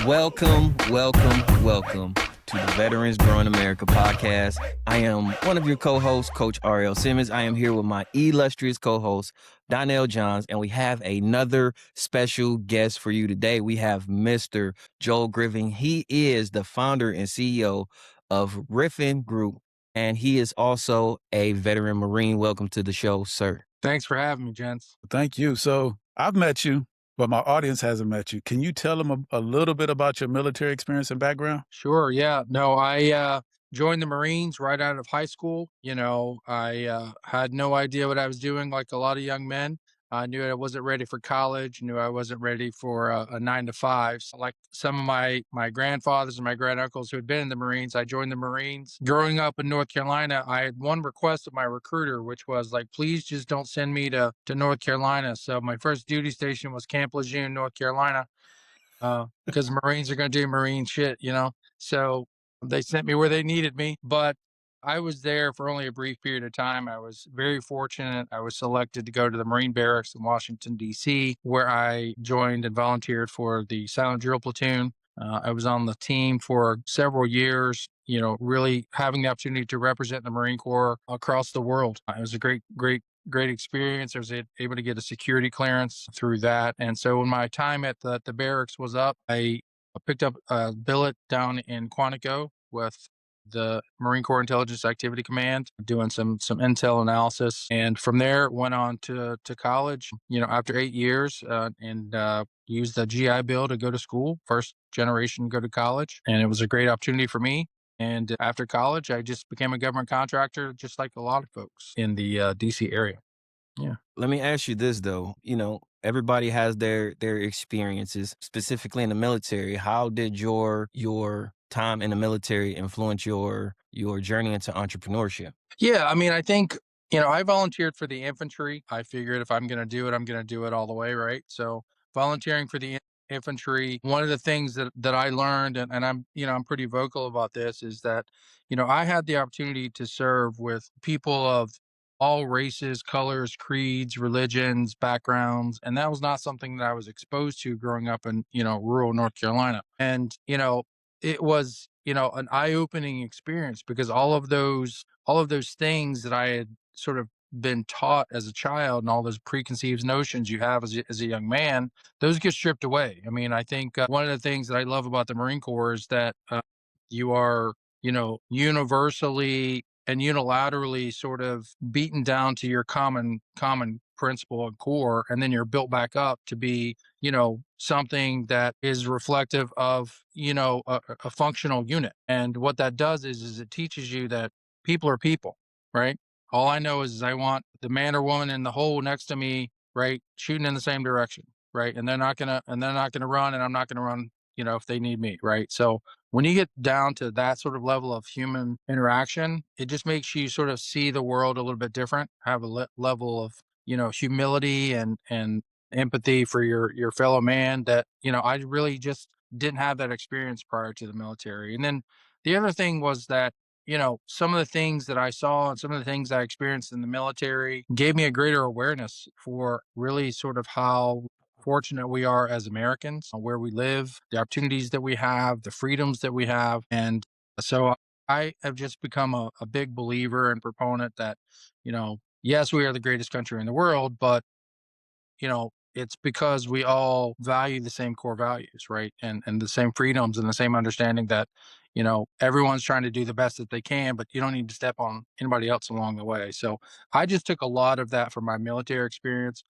Welcome to the Veterans Growing America podcast. I am one of your co-hosts, Coach R.L. Simmons. I am here with my illustrious co-host, Donnell Johns, and we have another special guest for you today. We have Mr. Joel Griffin. He is the founder and CEO of Riphean Group, and he is also a veteran Marine. Welcome to the show, sir. Thanks for having me, gents. Thank you. So I've met you, but my audience hasn't met you. Can you tell them a little bit about your military experience and background? Sure. Yeah. No, I joined the Marines right out of high school. I had no idea what I was doing, like a lot of young men. I knew I wasn't ready for college, knew I wasn't ready for a 9 to 5. So like some of my grandfathers and my granduncles who had been in the Marines, I joined the Marines. Growing up in North Carolina, I had one request of my recruiter, which was like, please just don't send me to North Carolina. So my first duty station was Camp Lejeune, North Carolina, because Marines are going to do Marine shit, So they sent me where they needed me, but I was there for only a brief period of time. I was very fortunate. I was selected to go to the Marine Barracks in Washington, D.C., where I joined and volunteered for the Silent Drill Platoon. I was on the team for several years, really having the opportunity to represent the Marine Corps across the world. It was a great experience. I was able to get a security clearance through that. And so when my time at the barracks was up, I picked up a billet down in Quantico with the Marine Corps Intelligence Activity Command, doing some intel analysis. And from there, went on to college, after 8 years, and used the GI Bill to go to school, first generation go to college. And it was a great opportunity for me. And after college, I just became a government contractor, just like a lot of folks in the DC area. Yeah. Let me ask you this, though. Everybody has their experiences, specifically in the military. How did your time in the military influence your journey into entrepreneurship? Yeah, I mean, I think, I volunteered for the infantry. I figured if I'm going to do it, I'm going to do it all the way, right? So volunteering for the infantry, one of the things that I learned, and I'm pretty vocal about this, is that, I had the opportunity to serve with people of all races, colors, creeds, religions, backgrounds. And that was not something that I was exposed to growing up in, rural North Carolina. And, it was, an eye-opening experience, because all of those things that I had sort of been taught as a child, and all those preconceived notions you have as a young man, those get stripped away. I mean, I think one of the things that I love about the Marine Corps is that you are, universally and unilaterally sort of beaten down to your common principle and core, and then you're built back up to be, something that is reflective of, a functional unit. And what that does is it teaches you that people are people, right? All I know is I want the man or woman in the hole next to me, right, shooting in the same direction, right? And they're not gonna run, and I'm not gonna run, if they need me, right? So when you get down to that sort of level of human interaction, it just makes you sort of see the world a little bit different, have a level of, humility and empathy for your fellow man that, I really just didn't have that experience prior to the military. And then the other thing was that, some of the things that I saw and some of the things I experienced in the military gave me a greater awareness for really sort of how fortunate we are as Americans, where we live, the opportunities that we have, the freedoms that we have. And so I have just become a big believer and proponent that, yes, we are the greatest country in the world, but, it's because we all value the same core values, right? And the same freedoms and the same understanding that, everyone's trying to do the best that they can, but you don't need to step on anybody else along the way. So I just took a lot of that from my military experience.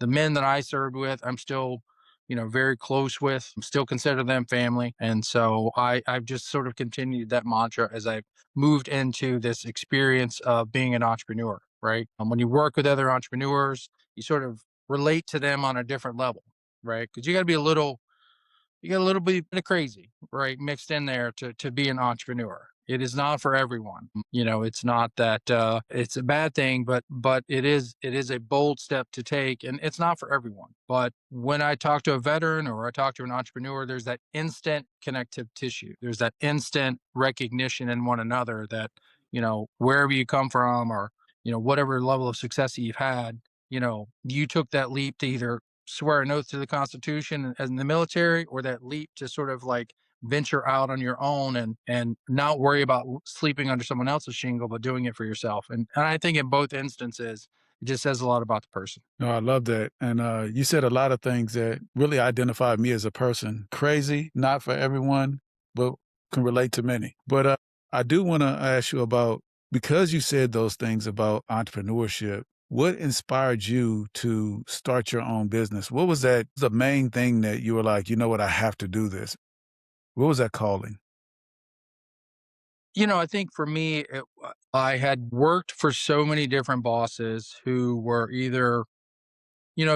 The men that I served with, I'm still, very close with. I'm still consider them family. And so I've just sort of continued that mantra as I've moved into this experience of being an entrepreneur, right? When you work with other entrepreneurs, you sort of relate to them on a different level, right? Because you got a little bit of crazy, right, mixed in there to be an entrepreneur. It is not for everyone. It's not that it's a bad thing, but it is a bold step to take, and it's not for everyone. But when I talk to a veteran or I talk to an entrepreneur, there's that instant connective tissue. There's that instant recognition in one another that, wherever you come from, or, whatever level of success that you've had, you took that leap to either swear an oath to the Constitution as in the military, or that leap to sort of like venture out on your own and not worry about sleeping under someone else's shingle, but doing it for yourself. And I think in both instances, it just says a lot about the person. No, I love that. And you said a lot of things that really identified me as a person. Crazy, not for everyone, but can relate to many. But I do want to ask you about, because you said those things about entrepreneurship, what inspired you to start your own business? What was that, the main thing that you were like, you know what, I have to do this? What was that calling? I think for me, I had worked for so many different bosses who were either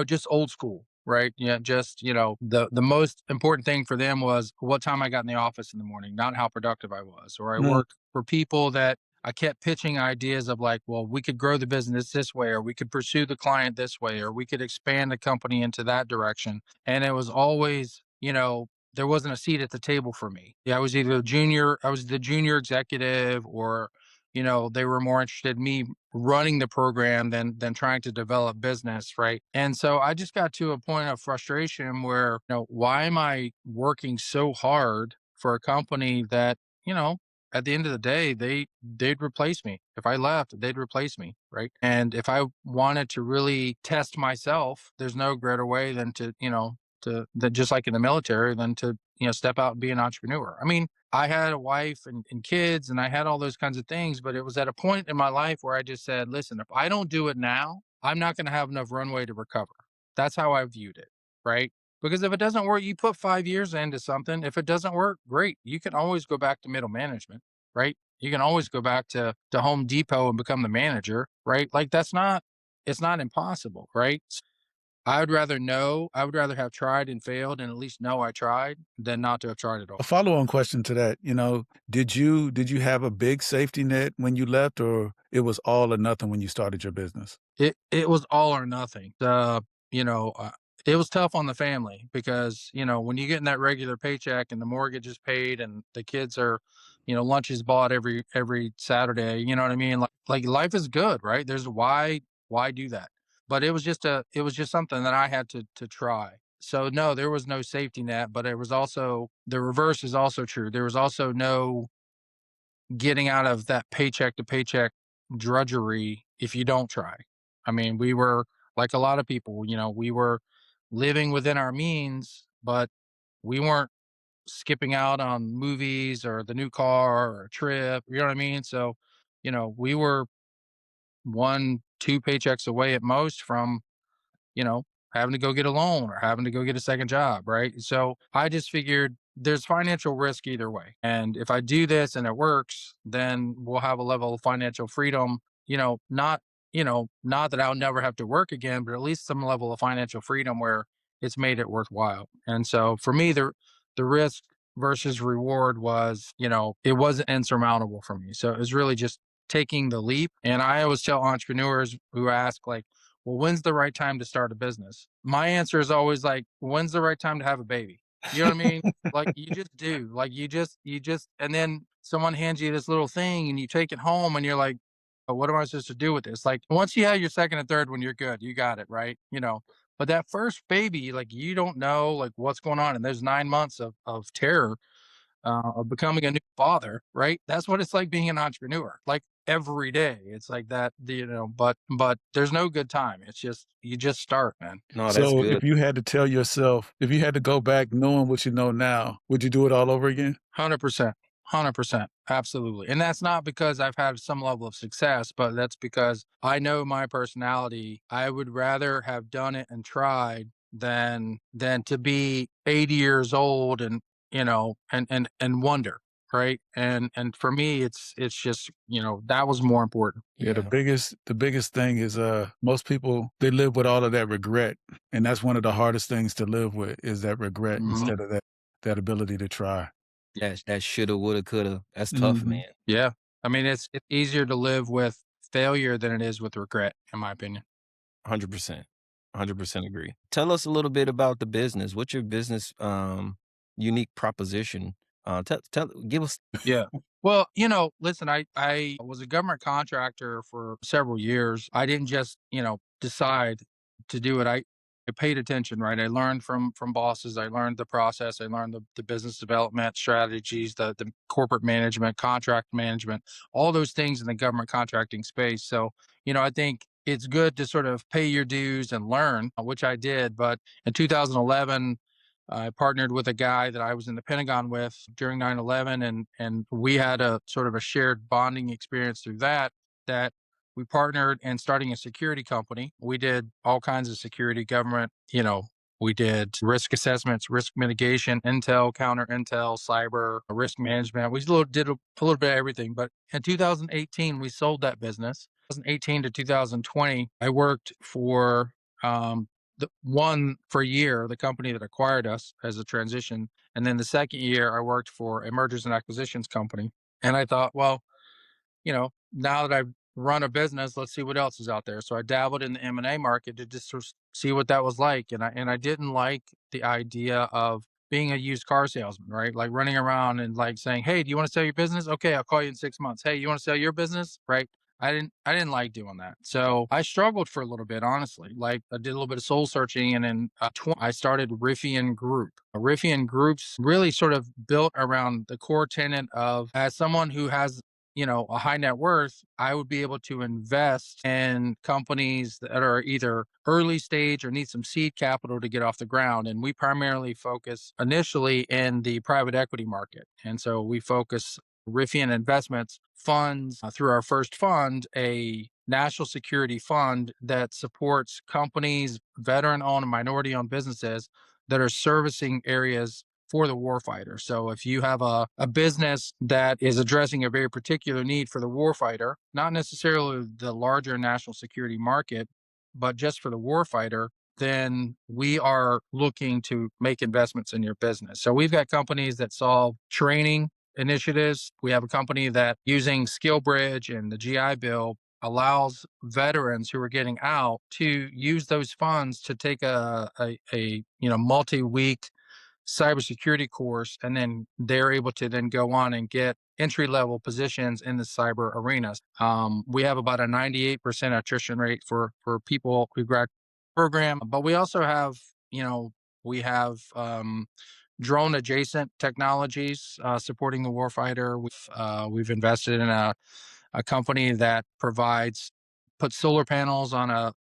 just old school, right? Yeah, just, the most important thing for them was what time I got in the office in the morning, not how productive I was. Or I Mm. worked for people that I kept pitching ideas of like, well, we could grow the business this way, or we could pursue the client this way, or we could expand the company into that direction. And it was always, there wasn't a seat at the table for me. Yeah, I was the junior executive, or, they were more interested in me running the program than trying to develop business, right? And so I just got to a point of frustration where, why am I working so hard for a company that, at the end of the day, they'd replace me. If I left, they'd replace me, right? And if I wanted to really test myself, there's no greater way than to that, just like in the military, than to step out and be an entrepreneur. I mean, I had a wife and kids, and I had all those kinds of things, but it was at a point in my life where I just said, listen, if I don't do it now, I'm not going to have enough runway to recover. That's how I viewed it, right? Because if it doesn't work, you put 5 years into something. If it doesn't work, great. You can always go back to middle management, right? You can always go back to Home Depot and become the manager, right? Like it's not impossible, right? I would rather have tried and failed and at least know I tried than not to have tried at A all. follow-on question to that, did you have a big safety net when you left, or it was all or nothing when you started your business? It was all or nothing. You know, uh, it was tough on the family because, when you get in that regular paycheck and the mortgage is paid and the kids are, lunch is bought every Saturday, you know what I mean? Like life is good, right? There's why do that? But it was just something that I had to try. So no, there was no safety net, but it was also the reverse is also true. There was also no getting out of that paycheck to paycheck drudgery if you don't try. I mean, we were like a lot of people, we were living within our means, but we weren't skipping out on movies or the new car or a trip. You know what I mean? So, we were one, two paychecks away at most from you know, having to go get a loan or having to go get a second job, right? So I just figured there's financial risk either way. And if I do this and it works, then we'll have a level of financial freedom, not that I'll never have to work again, but at least some level of financial freedom where it's made it worthwhile. And so for me, the risk versus reward was, it wasn't insurmountable for me. So it was really just taking the leap. And I always tell entrepreneurs who ask, like, well, when's the right time to start a business? My answer is always like, when's the right time to have a baby? You know what I mean? Like you just do. Like and then someone hands you this little thing and you take it home and you're like, oh, what am I supposed to do with this? Like once you have your second and third one, you're good. You got it, right? But that first baby, like you don't know like what's going on. And there's 9 months of terror of becoming a new father, right? That's what it's like being an entrepreneur. Like every day, it's like that. But there's no good time. It's just you just start, man. No, that's So good. if you had to go back knowing what you know now, would you do it all over again? 100%. 100%. Absolutely. And that's not because I've had some level of success, but that's because I know my personality. I would rather have done it and tried than to be 80 years old and and wonder, right? And for me it's just, that was more important. Yeah, the biggest thing is most people they live with all of that regret. And that's one of the hardest things to live with is that regret Mhm. instead of that ability to try. That shoulda, woulda, coulda. That's tough, Mhm. man. Yeah. I mean, it's easier to live with failure than it is with regret, in my opinion. 100%. 100% agree. Tell us a little bit about the business. What's your business unique proposition? Give us. Yeah. Well, listen, I was a government contractor for several years. I didn't just, decide to do it. I paid attention, right? I learned from bosses. I learned the process. I learned the business development strategies, the corporate management, contract management, all those things in the government contracting space. So, I think it's good to sort of pay your dues and learn, which I did. But in 2011, I partnered with a guy that I was in the Pentagon with during 9/11, and we had a sort of a shared bonding experience through that we partnered in starting a security company. We did all kinds of security government, we did risk assessments, risk mitigation, intel, counter intel, cyber, risk management. We did a little bit of everything. But in 2018, we sold that business. 2018 to 2020, I worked for for a year, the company that acquired us as a transition. And then the second year, I worked for a mergers and acquisitions company. And I thought, well, now that I've run a business, let's see what else is out there. So I dabbled in the M&A market to just sort of see what that was like. And I didn't like the idea of being a used car salesman, right? Like running around and like saying, "Hey, do you want to sell your business? Okay, I'll call you in 6 months. Hey, you want to sell your business?" Right? I didn't like doing that. So I struggled for a little bit, honestly. Like I did a little bit of soul searching, and then I started Riphean Group. Riphean Group's really sort of built around the core tenet of, as someone who has a high net worth, I would be able to invest in companies that are either early stage or need some seed capital to get off the ground. And we primarily focus initially in the private equity market. And so we focus Riphean Investments funds through our first fund, a national security fund that supports companies, veteran owned and minority owned businesses that are servicing areas for the warfighter. So if you have a business that is addressing a very particular need for the warfighter, not necessarily the larger national security market, but just for the warfighter, then we are looking to make investments in your business. So we've got companies that solve training initiatives. We have a company that, using SkillBridge and the GI Bill, allows veterans who are getting out to use those funds to take a multi-week cybersecurity course, and then they're able to then go on and get entry level positions in the cyber arenas. We have about a 98% attrition rate for people who graduate the program, but we also have, we have drone adjacent technologies supporting the warfighter. We've invested in a company that puts solar panels on a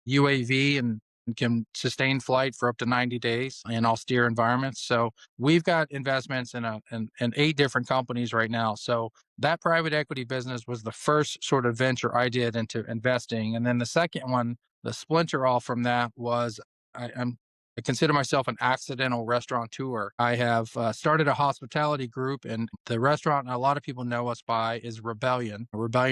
UAV and can sustain flight for up to 90 days in austere environments. So we've got investments in 8 different companies right now. So that private equity business was the first sort of venture I did into investing. And then the second one, the splinter off from that, was I consider myself an accidental restaurateur. I have started a hospitality group, and the restaurant a lot of people know us by is Rebellion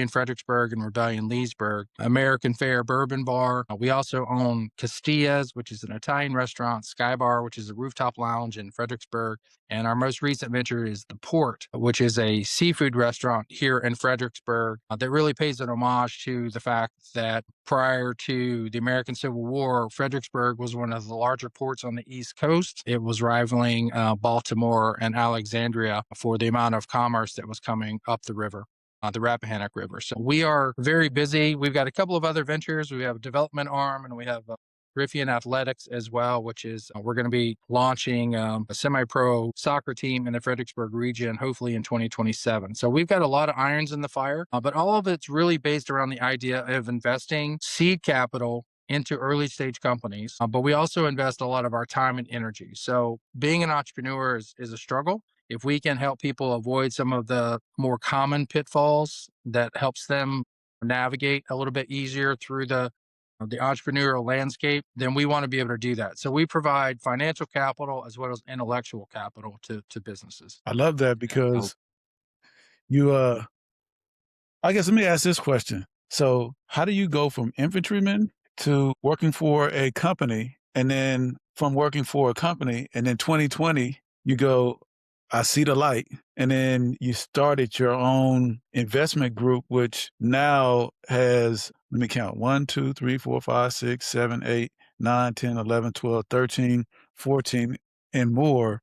Fredericksburg and Rebellion Leesburg, American Fare Bourbon Bar. We also own Castilla's, which is an Italian restaurant, Sky Bar, which is a rooftop lounge in Fredericksburg. And our most recent venture is The Port, which is a seafood restaurant here in Fredericksburg that really pays an homage to the fact that prior to the American Civil War, Fredericksburg was one of the larger ports on the East Coast. It was rivaling Baltimore and Alexandria for the amount of commerce that was coming up the river. The Rappahannock River. So we are very busy. We've got a couple of other ventures. We have a development arm, and we have Riphean Athletics as well, which is we're going to be launching a semi-pro soccer team in the Fredericksburg region, hopefully in 2027. So we've got a lot of irons in the fire, but all of it's really based around the idea of investing seed capital into early stage companies. But we also invest a lot of our time and energy. So being an entrepreneur is a struggle. If we can help people avoid some of the more common pitfalls, that helps them navigate a little bit easier through the entrepreneurial landscape, then we want to be able to do that. So we provide financial capital as well as intellectual capital to businesses. I love that because you, I guess let me ask this question. So how do you go from infantryman to working for a company, and then from working for a company, and then 2020, you go, I see the light. And then you started your own investment group, which now has, let me count, 1, 2, 3, 4, 5, 6, 7, 8, 9, 10, 11, 12, 13, 14, and more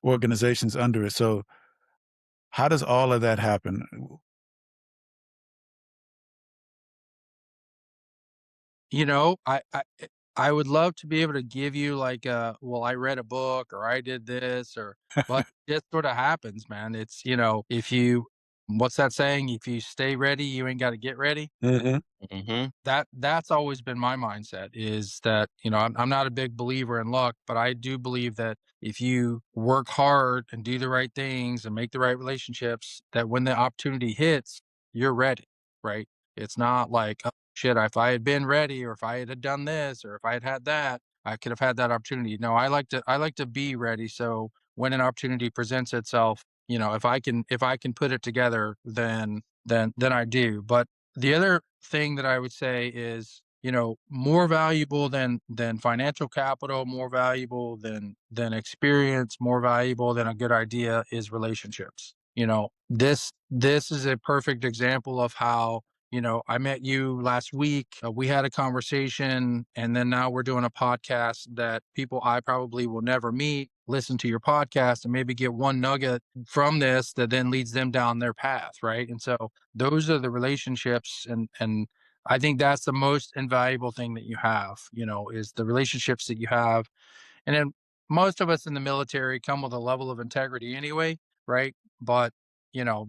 organizations under it. So how does all of that happen? You know, I would love to be able to give you like well, I read a book or I did this or, but it just sort of happens, man. It's, if you, what's that saying? If you stay ready, you ain't got to get ready. Mm-hmm. Mm-hmm. That's always been my mindset is that, I'm not a big believer in luck, but I do believe that if you work hard and do the right things and make the right relationships, that when the opportunity hits, you're ready, right? It's not like, oh, shit, if I had been ready or if I had done this or if I had had that, I could have had that opportunity. No, I like to be ready. So when an opportunity presents itself, if I can put it together, then I do. But the other thing that I would say is, more valuable than financial capital, more valuable than experience, more valuable than a good idea is relationships. This is a perfect example of how, I met you last week. We had a conversation, and then now we're doing a podcast that people I probably will never meet listen to your podcast and maybe get one nugget from this that then leads them down their path, right? And so those are the relationships, and I think that's the most invaluable thing that you have, is the relationships that you have. And then most of us in the military come with a level of integrity anyway, right? But,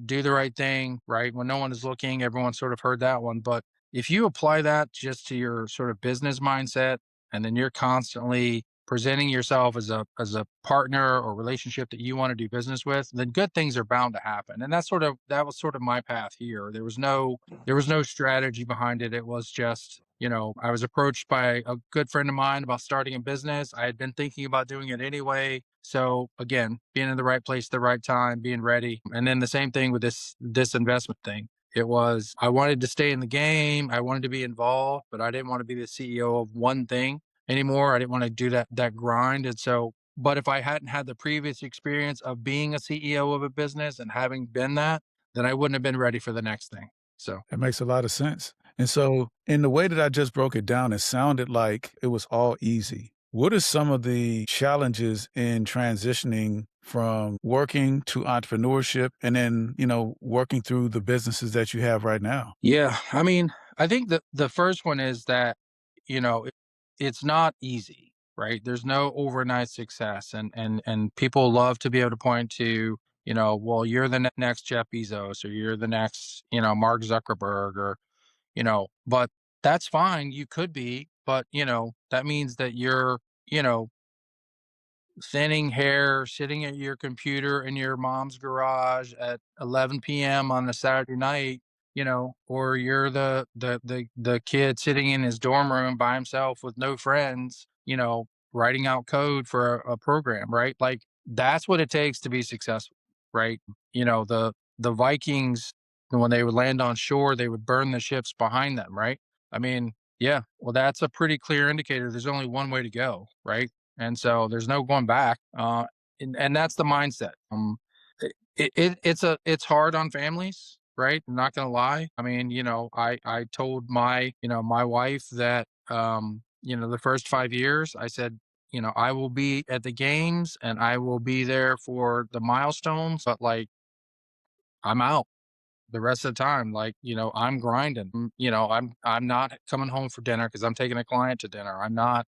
do the right thing, right? When no one is looking, everyone sort of heard that one. But if you apply that just to your sort of business mindset, and then you're constantly presenting yourself as a partner or relationship that you want to do business with, then good things are bound to happen. And that was sort of my path here. There was no strategy behind it. It was just, I was approached by a good friend of mine about starting a business. I had been thinking about doing it anyway. So again, being in the right place, at the right time, being ready. And then the same thing with this investment thing. It was, I wanted to stay in the game. I wanted to be involved, but I didn't want to be the CEO of one thing anymore. I didn't want to do that grind. And so, but if I hadn't had the previous experience of being a CEO of a business and having been that, then I wouldn't have been ready for the next thing. So That makes a lot of sense. And so, in the way that I just broke it down, it sounded like it was all easy. What are some of the challenges in transitioning from working to entrepreneurship and then, working through the businesses that you have right now? yeah, I mean, I think the first one is that, it's not easy, right? There's no overnight success, and people love to be able to point to, well, you're the next Jeff Bezos or you're the next, Mark Zuckerberg or, but that's fine. You could be, but that means that you're, you know, thinning hair, sitting at your computer in your mom's garage at 11 p.m. on a Saturday night, or you're the kid sitting in his dorm room by himself with no friends, writing out code for a program, right? Like that's what it takes to be successful, right? The Vikings, when they would land on shore, they would burn the ships behind them, right? I mean, yeah, well, that's a pretty clear indicator. There's only one way to go, right? And so there's no going back. And that's the mindset. It's hard on families, right? I'm not gonna lie. I mean, I told my wife that the first 5 years, I said, I will be at the games and I will be there for the milestones, but like I'm out the rest of the time. Like, I'm grinding. I'm not coming home for dinner because I'm taking a client to dinner. I'm not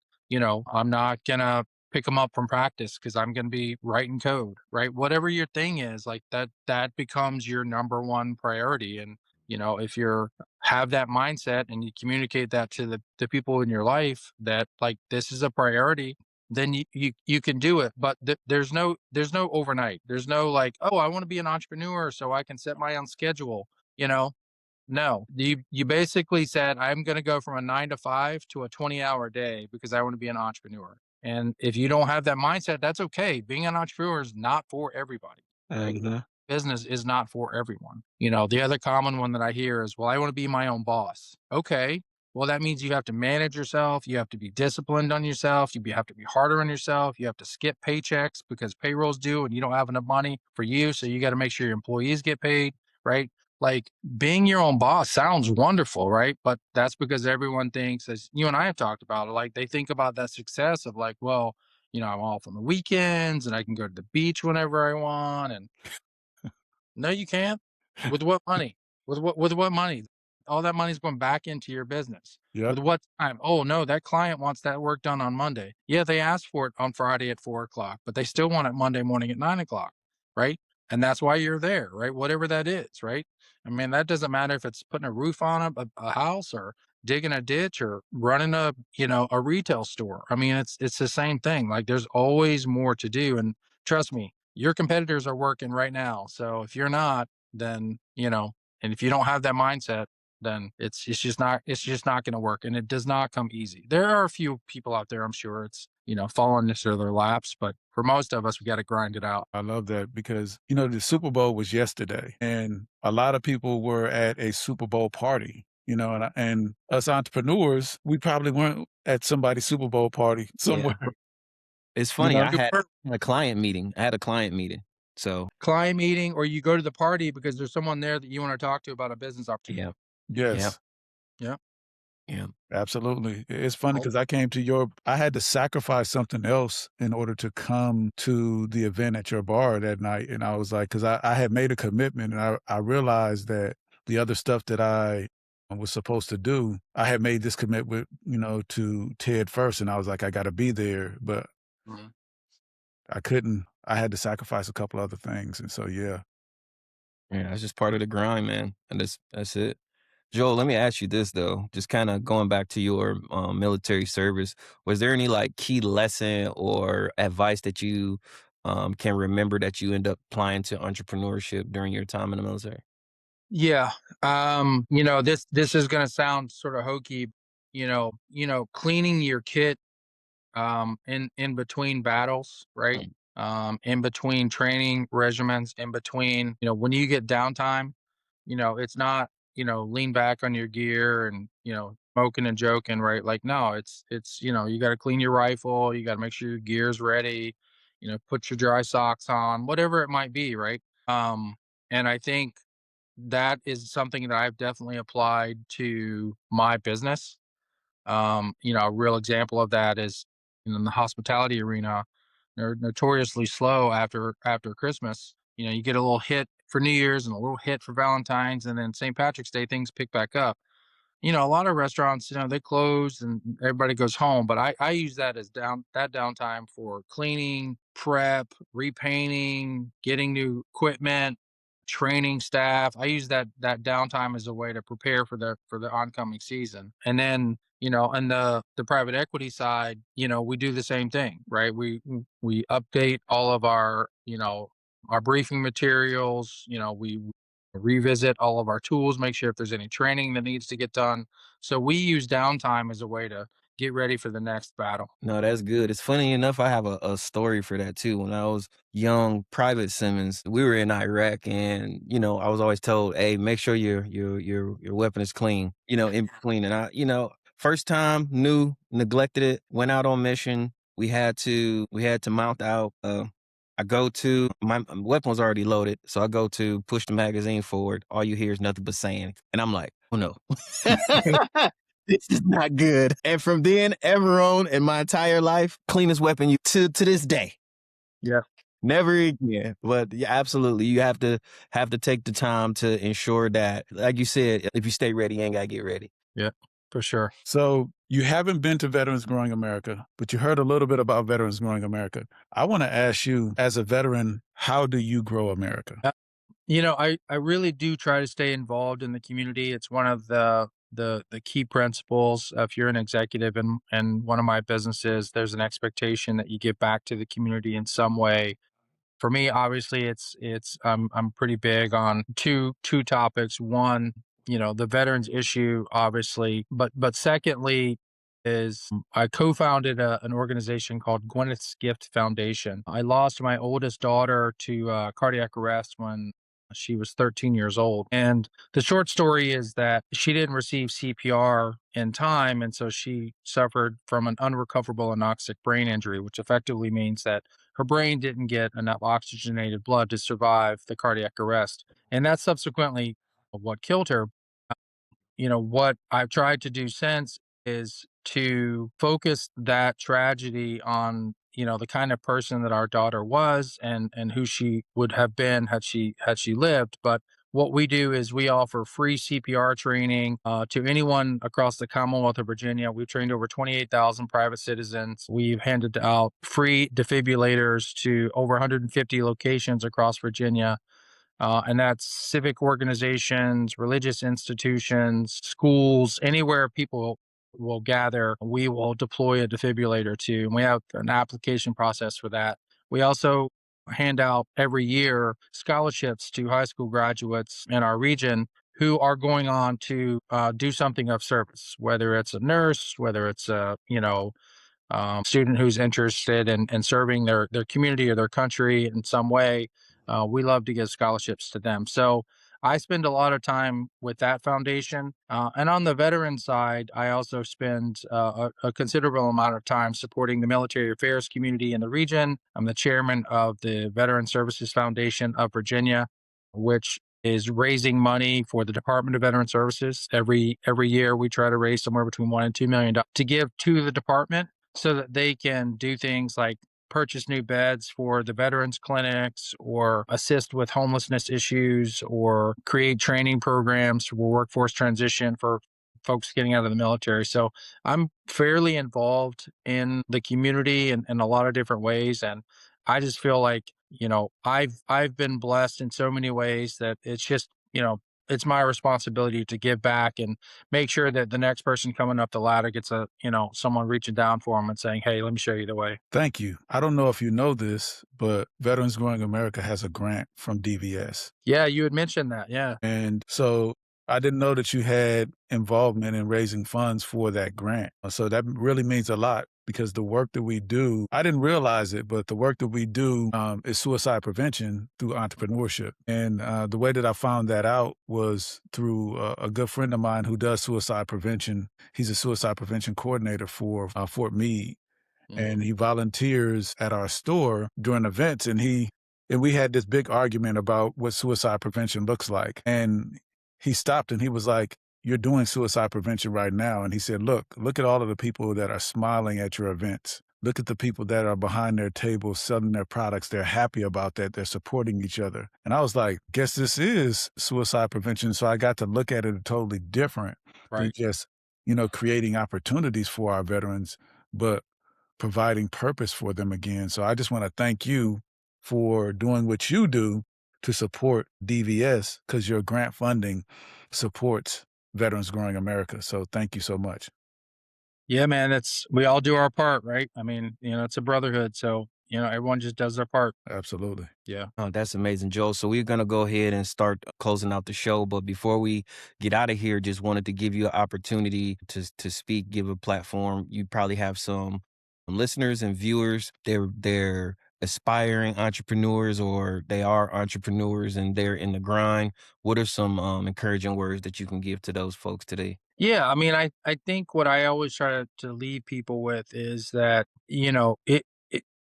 gonna pick them up from practice because I'm gonna be writing code, right? Whatever your thing is, like that becomes your number one priority. And if you're have that mindset and you communicate that to the people in your life that like this is a priority, then you can do it. But there's no overnight. There's no like, oh, I want to be an entrepreneur so I can set my own schedule. You know, no, you basically said, I'm going to go from a 9 to 5 to a 20-hour day because I want to be an entrepreneur. And if you don't have that mindset, that's okay. Being an entrepreneur is not for everybody. Right? Mhm. Business is not for everyone. The other common one that I hear is, well, I want to be my own boss. Okay. Well, that means you have to manage yourself. You have to be disciplined on yourself. Have to be harder on yourself. You have to skip paychecks because payroll's due and you don't have enough money for you. So you got to make sure your employees get paid, right? Like being your own boss sounds wonderful, right? But that's because everyone thinks, as you and I have talked about it, like they think about that success of like, well, I'm off on the weekends and I can go to the beach whenever I want. And no, you can't. With what money? With what money? All that money's going back into your business. Yep. With what time? Oh, no, that client wants that work done on Monday. Yeah, they asked for it on Friday at 4 o'clock, but they still want it Monday morning at 9 o'clock, right? And that's why you're there, right? Whatever that is, right? I mean, that doesn't matter if it's putting a roof on a house or digging a ditch or running a retail store. I mean, it's the same thing. Like there's always more to do. And trust me, your competitors are working right now. So if you're not, then, and if you don't have that mindset, then it's just not going to work, and it does not come easy. There are a few people out there, I'm sure it's falling into their laps, but for most of us, we got to grind it out. I love that because, the Super Bowl was yesterday and a lot of people were at a Super Bowl party, and us entrepreneurs, we probably weren't at somebody's Super Bowl party somewhere. Yeah. It's funny. know? I had a client meeting. So Client meeting, or you go to the party because there's someone there that you want to talk to about a business opportunity. yeah, Yes. Yeah. yeah. Absolutely. It's funny Oh. because I had to sacrifice something else in order to come to the event at your bar that night. And I was like, because I had made a commitment and I realized that the other stuff that I was supposed to do, I had made this commitment, to Ted first. And I was like, I got to be there, but Mhm. I couldn't. I had to sacrifice a couple other things. And so, yeah. Yeah, it's just part of the grind, man. And that's it. Joel, let me ask you this though. Just kind of going back to your military service, was there any like key lesson or advice that you can remember that you end up applying to entrepreneurship during your time in the military? Yeah. This is going to sound sort of hokey, cleaning your kit in between battles, right? In between training regimens, in between, when you get downtime, it's not, lean back on your gear and, smoking and joking, right? Like, no, it's, you got to clean your rifle, you got to make sure your gear's ready, put your dry socks on, whatever it might be, right? And I think that is something that I've definitely applied to my business. A real example of that is in the hospitality arena. They're notoriously slow after Christmas. You get a little hit for New Year's and a little hit for Valentine's, and then St. Patrick's Day things pick back up. A lot of restaurants, they close and everybody goes home, but I use that as downtime for cleaning, prep, repainting, getting new equipment, training staff. I use that downtime as a way to prepare for the oncoming season. And then, on the private equity side, we do the same thing, right? We update all of our briefing materials, we revisit all of our tools, make sure if there's any training that needs to get done. So we use downtime as a way to get ready for the next battle. No, that's good. It's funny enough, I have a story for that too. When I was young, Private Simmons, we were in Iraq and, I was always told, hey, make sure your weapon is clean, in between. And first time, knew, neglected it, went out on mission. We had to mount out. I go to my weapon was already loaded, so I go to push the magazine forward. All you hear is nothing but sand, and I'm like, "Oh no, this is not good." And from then ever on in my entire life, cleanest weapon to this day. Yeah. Never again. But yeah, absolutely, you have to take the time to ensure that, like you said, if you stay ready, you ain't gotta get ready. Yeah, for sure. So you haven't been to Veterans Growing America, but you heard a little bit about Veterans Growing America. I want to ask you, as a veteran, how do you grow America? I really do try to stay involved in the community. It's one of the key principles. If you're an executive in one of my businesses, there's an expectation that you give back to the community in some way. For me, obviously, it's I'm pretty big on two topics. One, the veterans issue, obviously, but secondly is I co-founded an organization called Gwyneth's Gift Foundation. I lost my oldest daughter to cardiac arrest when she was 13 years old. And the short story is that she didn't receive CPR in time. And so she suffered from an unrecoverable anoxic brain injury, which effectively means that her brain didn't get enough oxygenated blood to survive the cardiac arrest. And that's subsequently what killed her. What I've tried to do since is to focus that tragedy on, the kind of person that our daughter was and who she would have been had she lived. But what we do is we offer free CPR training to anyone across the Commonwealth of Virginia. We've trained over 28,000 private citizens. We've handed out free defibrillators to over 150 locations across Virginia. And that's civic organizations, religious institutions, schools, anywhere people will gather, we will deploy a defibrillator to. And we have an application process for that. We also hand out every year scholarships to high school graduates in our region who are going on to do something of service, whether it's a nurse, whether it's a, student who's interested in serving their community or their country in some way. We love to give scholarships to them. So I spend a lot of time with that foundation. And on the veteran side, I also spend a considerable amount of time supporting the military affairs community in the region. I'm the chairman of the Veteran Services Foundation of Virginia, which is raising money for the Department of Veteran Services. Every year, we try to raise somewhere between $1 and $2 million to give to the department so that they can do things like purchase new beds for the veterans clinics or assist with homelessness issues or create training programs for workforce transition for folks getting out of the military. So I'm fairly involved in the community in a lot of different ways. And I just feel like, I've been blessed in so many ways that it's just, it's my responsibility to give back and make sure that the next person coming up the ladder gets someone reaching down for them and saying, "Hey, let me show you the way." Thank you. I don't know if you know this, but Veterans Growing America has a grant from DVS. Yeah, you had mentioned that. Yeah. And so I didn't know that you had involvement in raising funds for that grant. So that really means a lot because the work that we do, I didn't realize it, but the work that we do is suicide prevention through entrepreneurship. And the way that I found that out was through a good friend of mine who does suicide prevention. He's a suicide prevention coordinator for Fort Meade. And he volunteers at our store during events. And we had this big argument about what suicide prevention looks like. And he stopped and he was like, "You're doing suicide prevention right now." And he said, look at all of the people that are smiling at your events. Look at the people that are behind their tables selling their products. They're happy about that. They're supporting each other. And I was like, guess this is suicide prevention. So I got to look at it totally different than just, creating opportunities for our veterans, but providing purpose for them again. So I just want to thank you for doing what you do to support DVS because your grant funding supports Veterans Growing America. So thank you so much. Yeah, man, we all do our part, right? I mean, it's a brotherhood. So, everyone just does their part. Absolutely. Yeah. Oh, that's amazing, Joel. So we're going to go ahead and start closing out the show. But before we get out of here, just wanted to give you an opportunity to speak, give a platform. You probably have some listeners and viewers. They're aspiring entrepreneurs or they are entrepreneurs and they're in the grind. What are some encouraging words that you can give to those folks today? Yeah. I mean, I think what I always try to leave people with is that,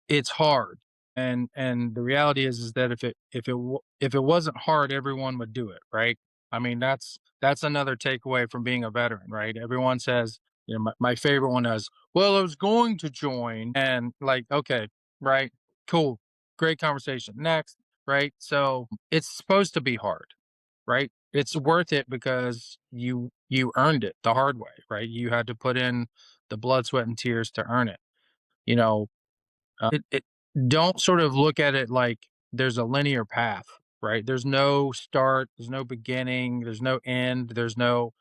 it's hard. And the reality is that if it wasn't hard, everyone would do it. Right. I mean, that's another takeaway from being a veteran, right? Everyone says, my favorite one is, well, I was going to join and like, okay, right. Cool. Great conversation. Next. Right. So it's supposed to be hard, right? It's worth it because you earned it the hard way, right? You had to put in the blood, sweat, and tears to earn it. You know, it don't sort of look at it like there's a linear path, right? There's no start, there's no beginning, there's no end, there's no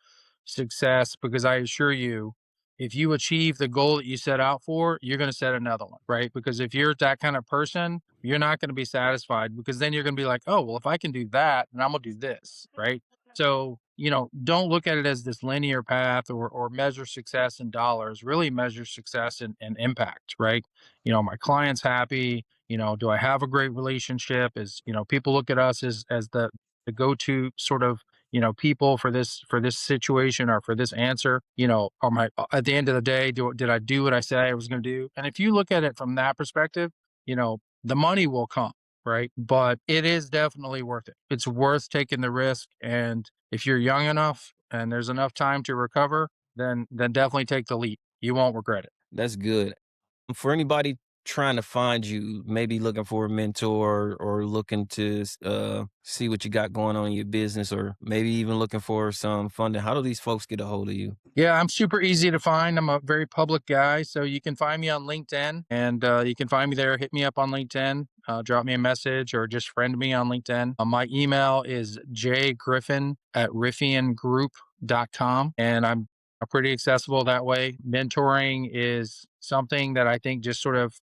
success because I assure you, if you achieve the goal that you set out for, you're going to set another one, right? Because if you're that kind of person, you're not going to be satisfied because then you're going to be like, oh, well, if I can do that, then I'm going to do this, right? So, don't look at it as this linear path or measure success in dollars, really measure success in impact, right? My client's happy, do I have a great relationship? People look at us as the go-to sort of people for this situation or for this answer, are my at the end of the day, did I do what I said I was going to do? And if you look at it from that perspective, the money will come, right? But it is definitely worth it. It's worth taking the risk. And if you're young enough and there's enough time to recover, then definitely take the leap. You won't regret it. That's good. For anybody trying to find you, maybe looking for a mentor or looking to see what you got going on in your business, or maybe even looking for some funding, how do these folks get a hold of you? Yeah, I'm super easy to find. I'm a very public guy. So you can find me on LinkedIn, and you can find me there. Hit me up on LinkedIn, drop me a message, or just friend me on LinkedIn. My email is jgriffin@ripheangroup.com. And I'm pretty accessible that way. Mentoring is something that I think just sort of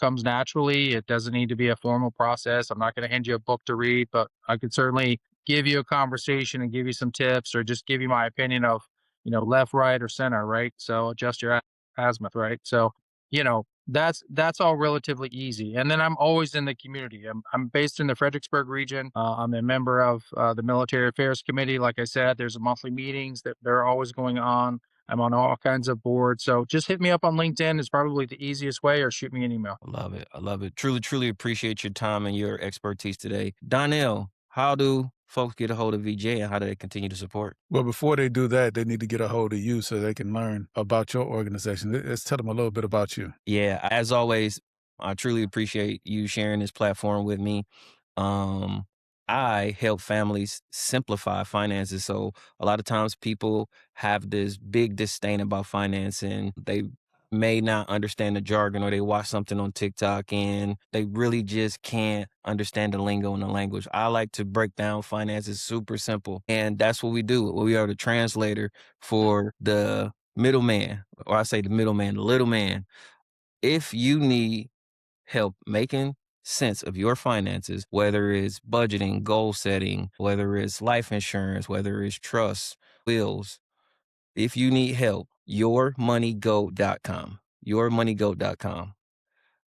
comes naturally. It doesn't need to be a formal process. I'm not going to hand you a book to read, but I could certainly give you a conversation and give you some tips, or just give you my opinion of, left, right, or center, right? So adjust your azimuth, right? So, that's all relatively easy. And then I'm always in the community. I'm based in the Fredericksburg region. I'm a member of the Military Affairs Committee. Like I said, there's monthly meetings that they're always going on. I'm on all kinds of boards. So just hit me up on LinkedIn is probably the easiest way, or shoot me an email. I love it. I love it. Truly, truly appreciate your time and your expertise today. Donnell, how do folks get a hold of VJ and how do they continue to support? Well, before they do that, they need to get a hold of you so they can learn about your organization. Let's tell them a little bit about you. Yeah, as always, I truly appreciate you sharing this platform with me. Um, I help families simplify finances. So a lot of times people have this big disdain about finance, and they may not understand the jargon, or they watch something on TikTok and they really just can't understand the lingo and the language. I like to break down finances super simple. And that's what we do. We are the translator for the middleman, or I say the middleman, the little man. If you need help making sense of your finances, whether it's budgeting, goal setting, whether it's life insurance, whether it's trust, wills, if you need help, yourmoneygoat.com. Yourmoneygoat.com.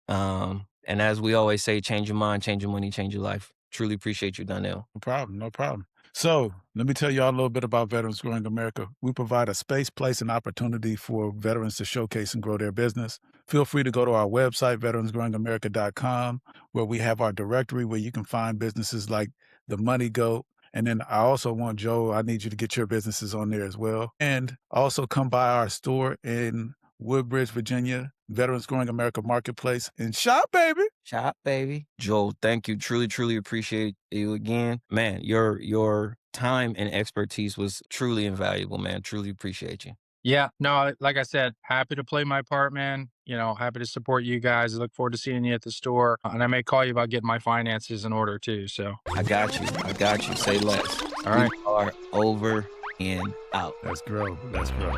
And as we always say, change your mind, change your money, change your life. Truly appreciate you, Donnell. No problem. No problem. So let me tell you all a little bit about Veterans Growing America. We provide a space, place, and opportunity for veterans to showcase and grow their business. Feel free to go to our website, veteransgrowingamerica.com, where we have our directory where you can find businesses like the Money Goat. And then I also want, Joe, I need you to get your businesses on there as well. And also come by our store in Woodbridge, Virginia, Veterans Growing America Marketplace, and shop, baby. Shop, baby. Joel, thank you. Truly, truly appreciate you again. Man, your time and expertise was truly invaluable, man. Truly appreciate you. Yeah, no, like I said, happy to play my part, man. Happy to support you guys. I look forward to seeing you at the store. And I may call you about getting my finances in order too. So I got you. I got you. Say less. all right. We are over and out. Let's grow. Let's grow.